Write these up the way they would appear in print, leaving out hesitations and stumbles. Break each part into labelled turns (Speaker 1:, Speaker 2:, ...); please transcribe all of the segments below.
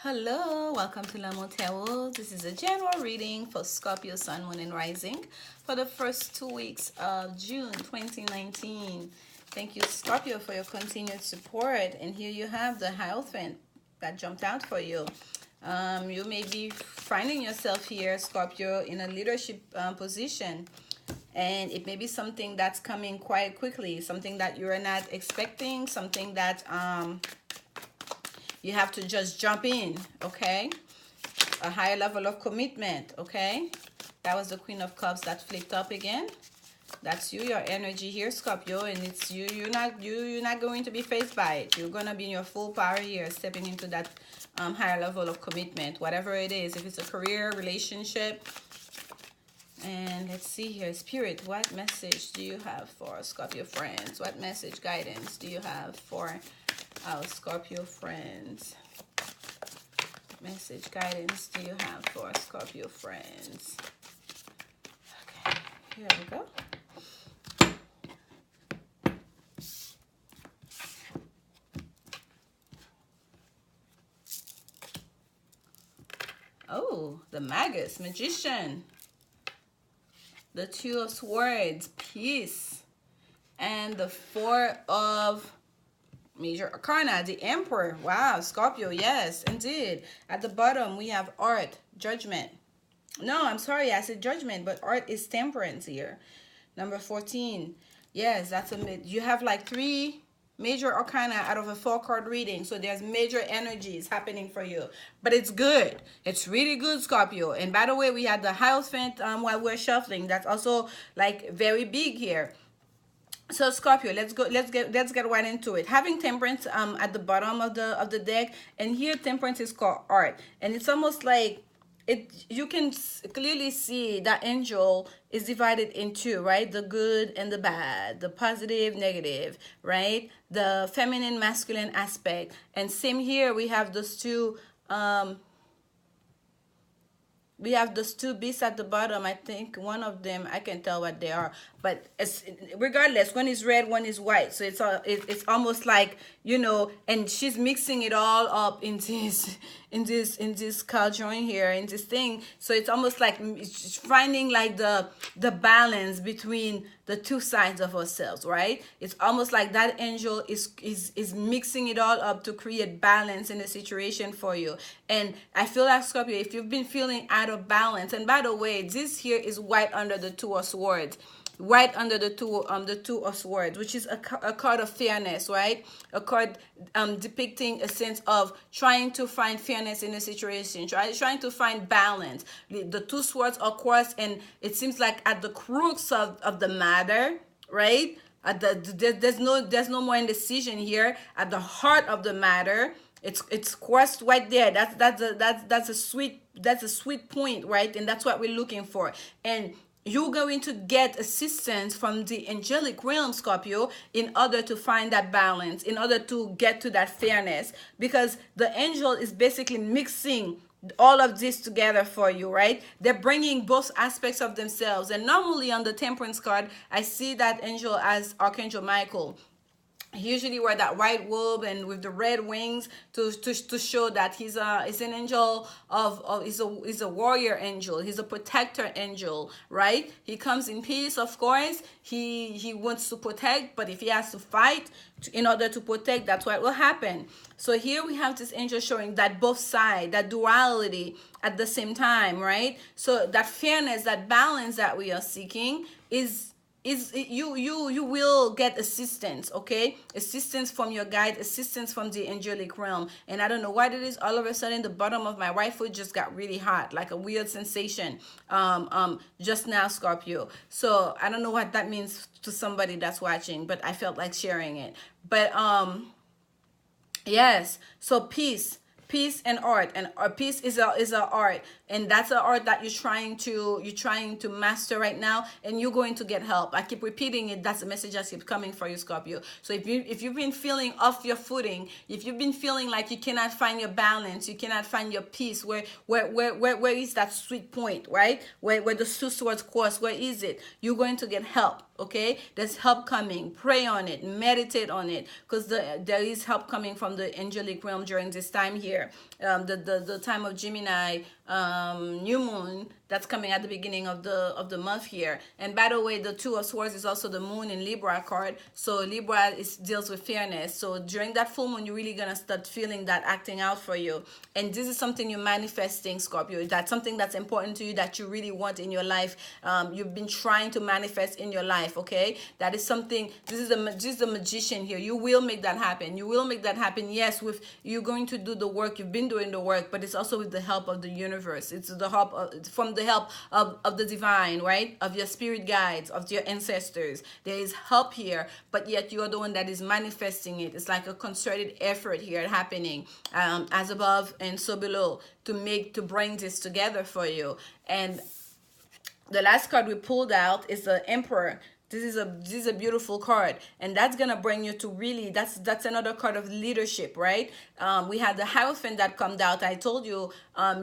Speaker 1: Hello, welcome to Lanmou. This is a general reading for Scorpio, Sun, Moon, and Rising for the first 2 weeks of June 2019. Thank you, Scorpio, for your continued support. And here you have the Hierophant that jumped out for you. You may be finding yourself here, Scorpio, in a leadership position. And it may be something that's coming quite quickly, something that you're not expecting, something that you have to just jump in, okay? A higher level of commitment, okay? That was the Queen of Cups that flipped up again. That's you, your energy here, Scorpio, and it's you. You're not going to be faced by it. You're gonna be in your full power here, stepping into that higher level of commitment, whatever it is. If it's a career, relationship. And let's see here, Spirit, what message do you have for Scorpio friends? What message guidance do you have for our Scorpio friends? Message guidance do you have for Scorpio friends? Okay, here we go. Oh, the Magus, Magician. The Two of Swords, Peace. And the Four of Major Arcana, the Emperor. Wow, Scorpio, yes, indeed. At the bottom, we have Art, Judgment. No, I'm sorry, I said Judgment, but Art is Temperance here. Number 14. Yes, that's you have like 3 Major Arcana out of a 4-card reading. So there's major energies happening for you. But it's good. It's really good, Scorpio. And by the way, we had the Hierophant while we're shuffling. That's also like very big here. So Scorpio, let's get right into it. Having Temperance at the bottom of the deck, and here Temperance is called Art, and it's almost like you can clearly see that angel is divided in 2, right? The good and the bad, the positive, negative, right? The feminine, masculine aspect. And same here, we have those two beasts at the bottom. I think one of them, I can tell what they are, but regardless, one is red, one is white. So it's almost like, you know, and she's mixing it all up in this cauldron here, in this thing. So it's almost like it's finding like the balance between the 2 sides of ourselves, right? It's almost like that angel is mixing it all up to create balance in the situation for you. And I feel like, Scorpio, if you've been feeling out of balance, and by the way, this here is right under the 2 of Swords, right under the two of Swords, which is a card of fairness, right? A card depicting a sense of trying to find fairness in a situation, trying to find balance. The 2 swords are crossed, and it seems like at the crux of the matter, right? There's no more indecision here. At the heart of the matter, it's crossed right there. That's a sweet point, right? And that's what we're looking for. And you're going to get assistance from the angelic realm, Scorpio, in order to find that balance, in order to get to that fairness, because the angel is basically mixing all of this together for you, right? They're bringing both aspects of themselves. And normally on the Temperance card, I see that angel as Archangel Michael. He usually wear that white robe and with the red wings to show that he's an angel he's a warrior angel. He's a protector angel, right? He comes in peace, of course. He wants to protect, but if he has to fight in order to protect, that's what will happen. So here we have this angel showing that both sides, that duality at the same time, right? So that fairness, that balance that we are seeking is you will get assistance, okay? Assistance from your guide, assistance from the angelic realm. And I don't know what it is, all of a sudden the bottom of my right foot just got really hot, like a weird sensation just now, Scorpio. So I don't know what that means to somebody that's watching, but I felt like sharing it. But yes, so peace and art, and peace is a art, and that's an art that you're trying to master right now, and you're going to get help. I keep repeating it. That's the message that keeps coming for you, Scorpio. So if you've been feeling off your footing, if you've been feeling like you cannot find your balance, you cannot find your peace, where is that sweet point, right? Where the 2 swords cross, where is it? You're going to get help. Okay, there's help coming. Pray on it, meditate on it, because there is help coming from the angelic realm during this time here. here, the time of Gemini new moon that's coming at the beginning of the month here. And by the way, the Two of Swords is also the moon in Libra card. So Libra deals with fairness. So during that full moon, you're really gonna start feeling that acting out for you. And this is something you're manifesting, Scorpio. That's something that's important to you that you really want in your life. You've been trying to manifest in your life. Okay, that is something. This is the magician here. You will make that happen. You will make that happen. Yes, with you're going to do the work. You've been doing the work, but it's also with the help of the universe. It's the help from the help of the divine, right? Of your spirit guides, of your ancestors. There is help here, but yet you're the one that is manifesting it. It's like a concerted effort here happening, as above and so below, to bring this together for you. And the last card we pulled out is the Emperor. This is a beautiful card, and that's gonna bring you to really, that's another card of leadership, right? We had the Hierophant that come out. I told you,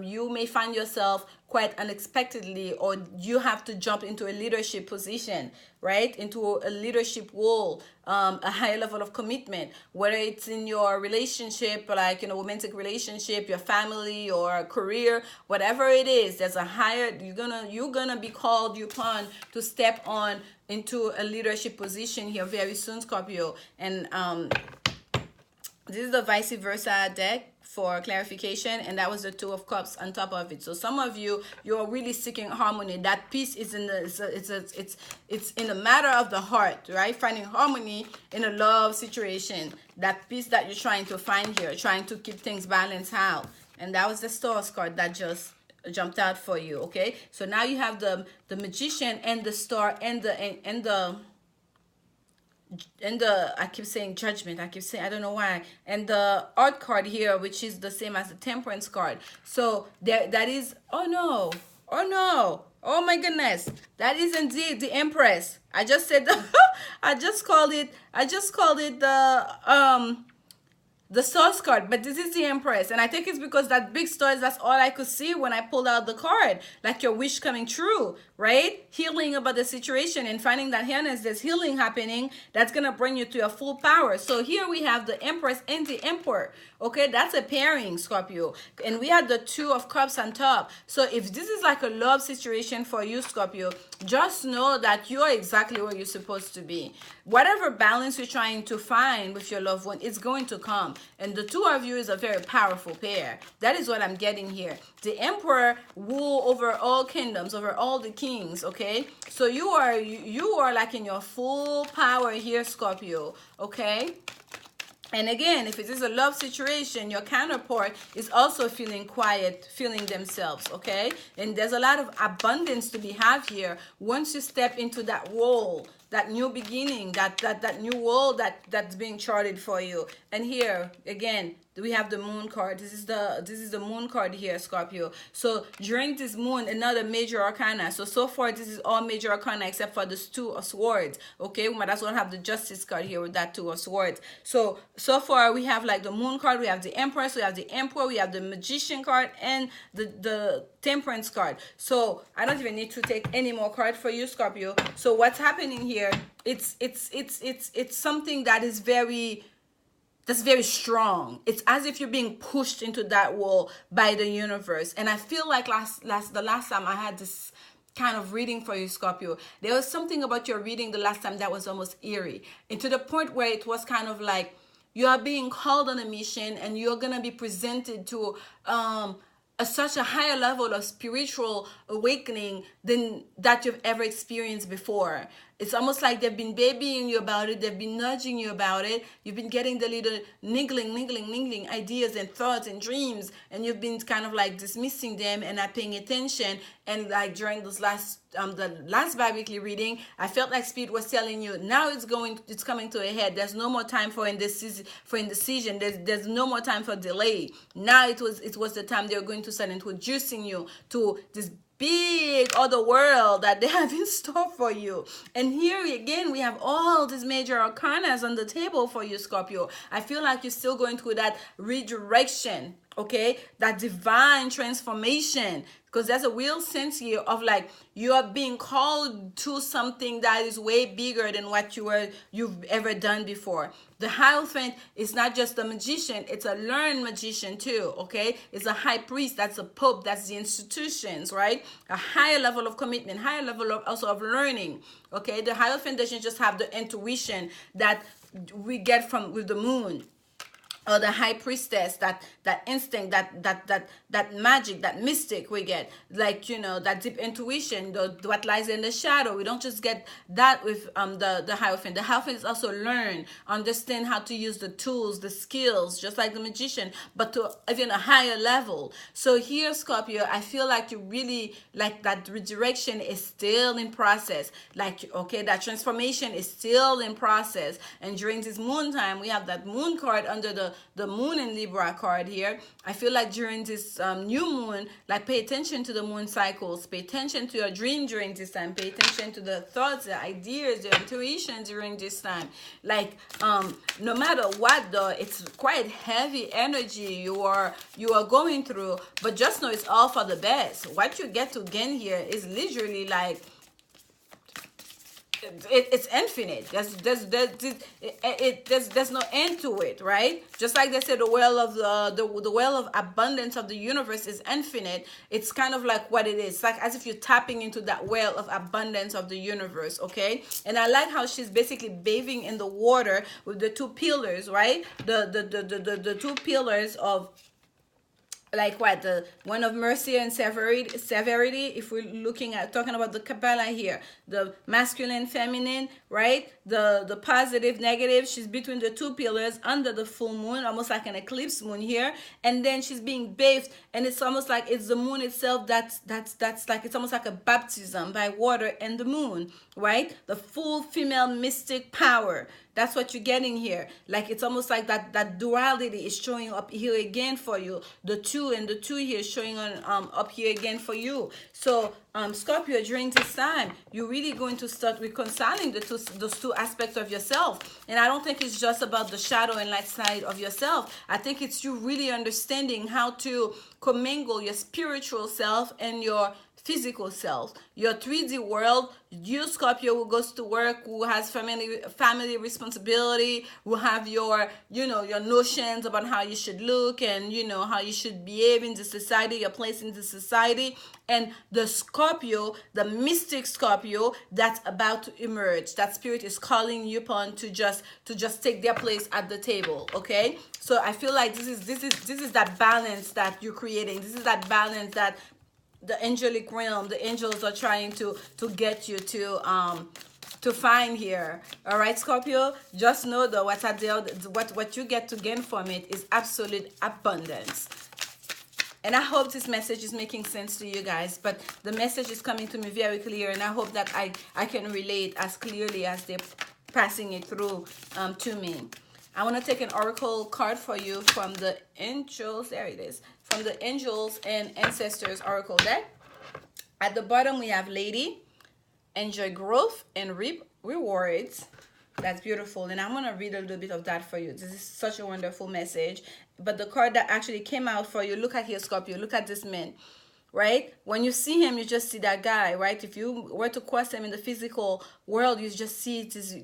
Speaker 1: you may find yourself quite unexpectedly, or you have to jump into a leadership position, right? Into a leadership role, a higher level of commitment, whether it's in your relationship, like, romantic relationship, your family, or career, whatever it is, there's a higher, you're gonna be called upon to step on into a leadership position here very soon, Scorpio. And this is the vice versa deck for clarification, and that was the Two of Cups on top of it. So some of you're really seeking harmony. That peace is in the it's in the matter of the heart, right? Finding harmony in a love situation. That peace that you're trying to find here, trying to keep things balanced out. And that was the Stars card that just jumped out for you. Okay, so now you have the Magician and the Star and the I keep saying Judgment, I don't know why, and the Art card here, which is the same as the Temperance card. So that is, oh no, oh my goodness, that is indeed the Empress. I just said I just called it the Source card, but this is the Empress. And I think it's because that big star, that's all I could see when I pulled out the card. Like your wish coming true, right? Healing about the situation and finding that there's healing happening that's going to bring you to your full power. So here we have the Empress and the Emperor. Okay, that's a pairing, Scorpio. And we had the Two of Cups on top. So if this is like a love situation for you, Scorpio, just know that you're exactly where you're supposed to be. Whatever balance you're trying to find with your loved one, it's going to come. And the two of you is a very powerful pair. That is what I'm getting here. The Emperor rule over all kingdoms, over all the kings, okay? So you are like in your full power here, Scorpio, okay? And again, if it is a love situation, your counterpart is also feeling quiet, feeling themselves, okay? And there's a lot of abundance to be had here once you step into that role, that new beginning, that new world that's being charted for you. And here, again, we have the Moon card. This is the Moon card here, Scorpio. So during this moon, another major arcana. So far, this is all major arcana except for this Two of Swords. Okay, we might as well have the Justice card here with that Two of Swords. So far, we have like the Moon card, we have the Empress, we have the Emperor, we have the Magician card, and the Temperance card. So I don't even need to take any more cards for you, Scorpio. So what's happening here? It's something that is that's very strong. It's as if you're being pushed into that wall by the universe. And I feel like the last time I had this kind of reading for you, Scorpio, there was something about your reading the last time that was almost eerie. And to the point where it was kind of like you are being called on a mission and you're going to be presented to such a higher level of spiritual awakening than that you've ever experienced before. It's almost like they've been babying you about it. They've been nudging you about it. You've been getting the little niggling ideas and thoughts and dreams, and you've been kind of like dismissing them and not paying attention. And like during this the last bi-weekly reading, I felt like Spirit was telling you, now it's coming to a head. There's no more time for indecision. There's no more time for delay. Now it was the time they're going to start introducing you to this big other world that they have in store for you. And here again, we have all these major arcanas on the table for you, Scorpio. I feel like you're still going through that redirection, okay, that divine transformation, because there's a real sense here of like you are being called to something that is way bigger than what you've ever done before. The Hierophant is not just a magician, it's a learned magician too, okay? It's a high priest, that's a pope, that's the institutions, right? A higher level of commitment, higher level of also of learning, okay? The Hierophant doesn't just have the intuition that we get from with the moon, or the high priestess, that instinct, that magic, that mystic we get, like, you know, that deep intuition, what lies in the shadow. We don't just get that with the Hierophant. The Hierophant is also learn, understand how to use the tools, the skills, just like the magician, but to even a higher level. So here, Scorpio, I feel like you really, like, that redirection is still in process, like, okay, that transformation is still in process. And during this moon time, we have that moon card under the moon in Libra card here. I feel like during this new moon, like, pay attention to the moon cycles, pay attention to your dream during this time, pay attention to the thoughts, the ideas, the intuition during this time. Like, no matter what though, it's quite heavy energy you are going through, but just know it's all for the best. What you get to gain here is literally like, it's infinite. There's no end to it, right? Just like they said, the well of the well of abundance of the universe is infinite. It's kind of like what it is. It's like as if you're tapping into that well of abundance of the universe, okay? And I like how she's basically bathing in the water with the two pillars, right? The two pillars of, like, what, the one of mercy and severity, if we're looking at talking about the Kabbalah here, the masculine, feminine, right, the positive, negative. She's between the two pillars under the full moon, almost like an eclipse moon here, and then she's being bathed, and it's almost like it's the moon itself that's like, it's almost like a baptism by water and the moon, right? The full female mystic power. That's what you're getting here. Like, it's almost like that duality is showing up here again for you. The two and the two here showing on up here again for you. So Scorpio, during this time, you're really going to start reconciling those two aspects of yourself. And I don't think it's just about the shadow and light side of yourself. I think it's you really understanding how to commingle your spiritual self and your physical self, your 3D world. You, Scorpio, who goes to work, who has family responsibility, who have your, you know, your notions about how you should look and, you know, how you should behave in the society, your place in the society. And the Scorpio, the mystic Scorpio, that's about to emerge. That spirit is calling you upon to just take their place at the table. Okay, so I feel like this is that balance that you're creating. This is that balance that the angelic realm, the angels are trying to get you to find here. All right, Scorpio, just know though, what you get to gain from it is absolute abundance. And I hope this message is making sense to you guys, but the message is coming to me very clear, and I hope that I can relate as clearly as they're passing it through to me. I want to take an oracle card for you from the angels. There it is. From the angels and ancestors oracle deck. At the bottom we have lady, enjoy growth and reap rewards. That's beautiful. And I'm going to read a little bit of that for you. This is such a wonderful message. But the card that actually came out for you, look at here, Scorpio. Look at this man, right? When you see him, you just see that guy, right? If you were to cross him in the physical world, you just see this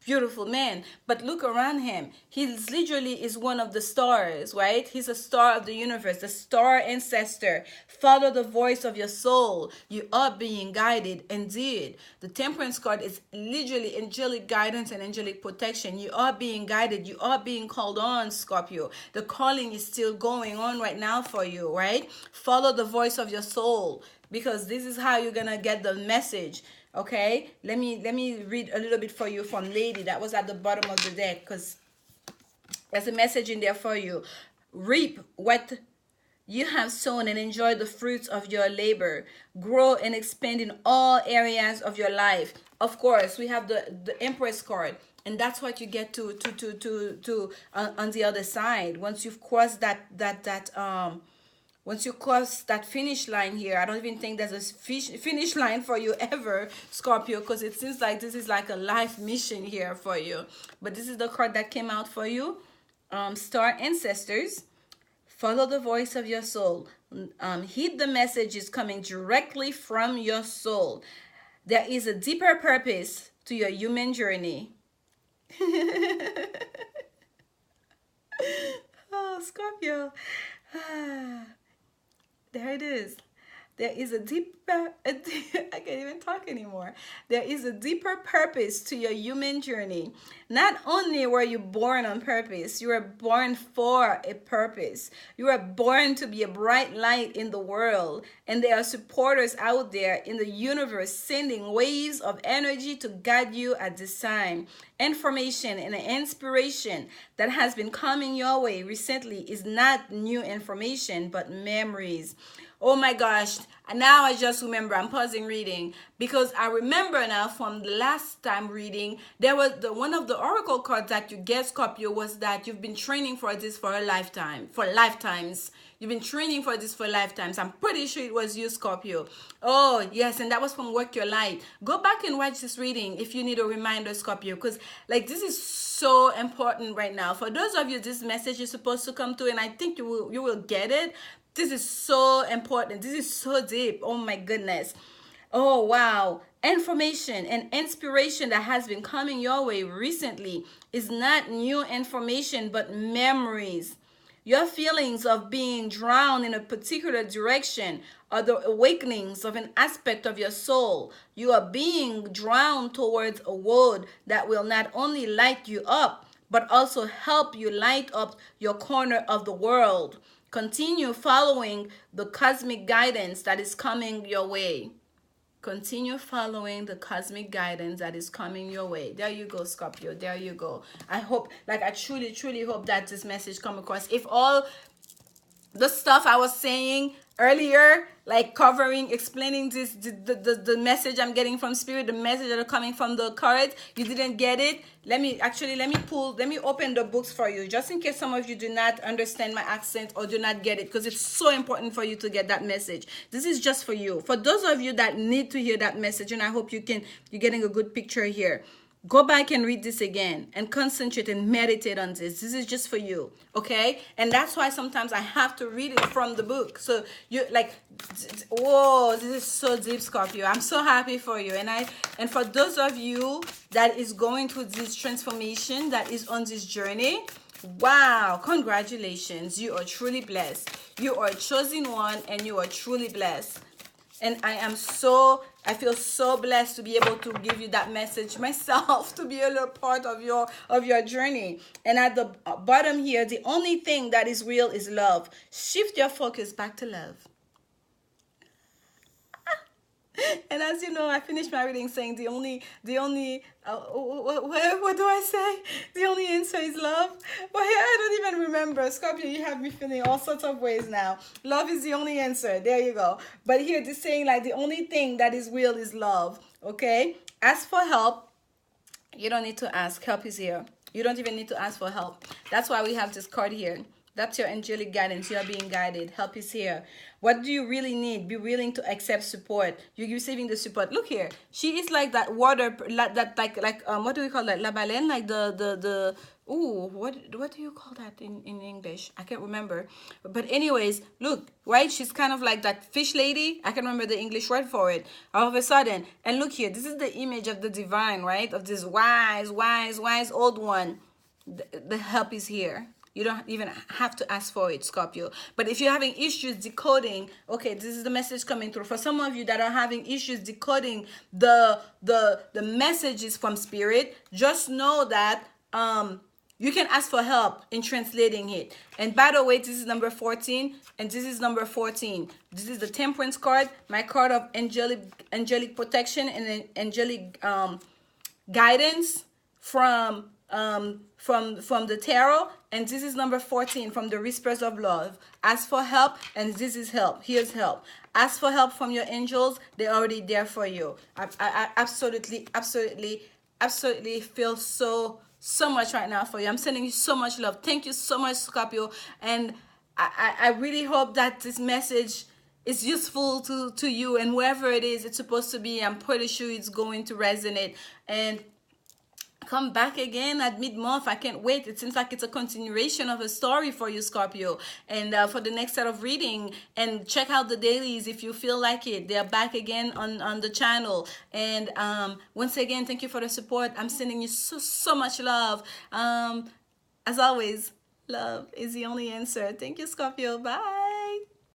Speaker 1: beautiful man. But look around him. He literally is one of the stars, right? He's a star of the universe, the star ancestor. Follow the voice of your soul. You are being guided indeed. The Temperance card is literally angelic guidance and angelic protection. You are being guided. You are being called on, Scorpio. The calling is still going on right now for you, right? Follow the voice of your soul, because this is how you're gonna get the message. Okay, let me read a little bit for you from lady that was at the bottom of the deck, because there's a message in there for you. Reap what you have sown and enjoy the fruits of your labor. Grow and expand in all areas of your life. Of course, we have the Empress card, and that's what you get to on the other side. Once you've crossed once you cross that finish line here, I don't even think there's a finish line for you ever, Scorpio, because it seems like this is like a life mission here for you. But this is the card that came out for you. Star Ancestors. Follow the voice of your soul. Heed the messages coming directly from your soul. There is a deeper purpose to your human journey. Oh, Scorpio. There it is. There is a deeper, I can't even talk anymore. There is a deeper purpose to your human journey. Not only were you born on purpose, you were born for a purpose. You were born to be a bright light in the world. And there are supporters out there in the universe sending waves of energy to guide you at this time. Information and inspiration that has been coming your way recently is not new information, but memories. Oh my gosh, now I just remember, I'm pausing reading because I remember now from the last time reading, there was one of the oracle cards that you get, Scorpio, was that you've been training for this for a lifetime, for lifetimes. You've been training for this for lifetimes. I'm pretty sure it was you, Scorpio. Oh, yes, and that was from Work Your Light. Go back and watch this reading if you need a reminder, Scorpio, because like this is so important right now. For those of you, this message is supposed to come to, and I think you will get it. This is so important. This is so deep. Oh my goodness. Oh wow. Information and inspiration that has been coming your way recently is not new information, but memories. Your feelings of being drawn in a particular direction are the awakenings of an aspect of your soul. You are being drawn towards a world that will not only light you up, but also help you light up your corner of the world. Continue following the cosmic guidance that is coming your way. Continue following the cosmic guidance that is coming your way. There you go, Scorpio. There you go. I hope, like I truly, truly hope that this message come across. If all the stuff I was saying earlier, like covering, explaining this, the message I'm getting from spirit, the message that are coming from the cards, you didn't get it, let me open the books for you, just in case some of you do not understand my accent or do not get it, because it's so important for you to get that message. This is just for you. For those of you that need to hear that message, and I hope you're getting a good picture here. Go back and read this again and concentrate and meditate on this. This is just for you, okay? And that's why sometimes I have to read it from the book. So you like, whoa, this is so deep, Scorpio. I'm so happy for you. And for those of you that is going through this transformation, that is on this journey, wow, congratulations. You are truly blessed. You are a chosen one and you are truly blessed. And I feel so blessed to be able to give you that message myself, to be a little part of your journey. And at the bottom here, the only thing that is real is love. Shift your focus back to love. And as you know, I finished my reading saying what do I say? The only answer is love. Well, I don't even remember. Scorpio, you have me feeling all sorts of ways now. Love is the only answer. There you go. But here it's saying like the only thing that is real is love. Okay? Ask for help. You don't need to ask. Help is here. You don't even need to ask for help. That's why we have this card here. That's your angelic guidance. You are being guided. Help is here. What do you really need? Be willing to accept support. You're receiving the support. Look here. She is like that water, like what do we call that? La baleine, like what do you call that in English? I can't remember. But anyways, look, right? She's kind of like that fish lady. I can't remember the English word for it. All of a sudden, and look here. This is the image of the divine, right? Of this wise old one. The help is here. You don't even have to ask for it, Scorpio. But if you're having issues decoding, okay, this is the message coming through. For some of you that are having issues decoding the messages from spirit, just know that you can ask for help in translating it. And by the way, this is number 14, and this is number 14. This is the Temperance card, my card of angelic protection and angelic guidance from the tarot, and this is number 14 from the Whispers of Love. Ask for help, and this is help. Here's help. Ask for help from your angels. They're already there for you. I absolutely feel so much right now for you. I'm sending you so much love. Thank you so much, Scorpio, and I really hope that this message is useful to you, and wherever it is it's supposed to be, I'm pretty sure it's going to resonate. And come back again at mid-month. I can't wait. It seems like it's a continuation of a story for you, Scorpio. And for the next set of reading, and check out the dailies if you feel like it. They're back again on the channel. And once again, thank you for the support. I'm sending you so much love. As always, love is the only answer. Thank you, Scorpio. Bye.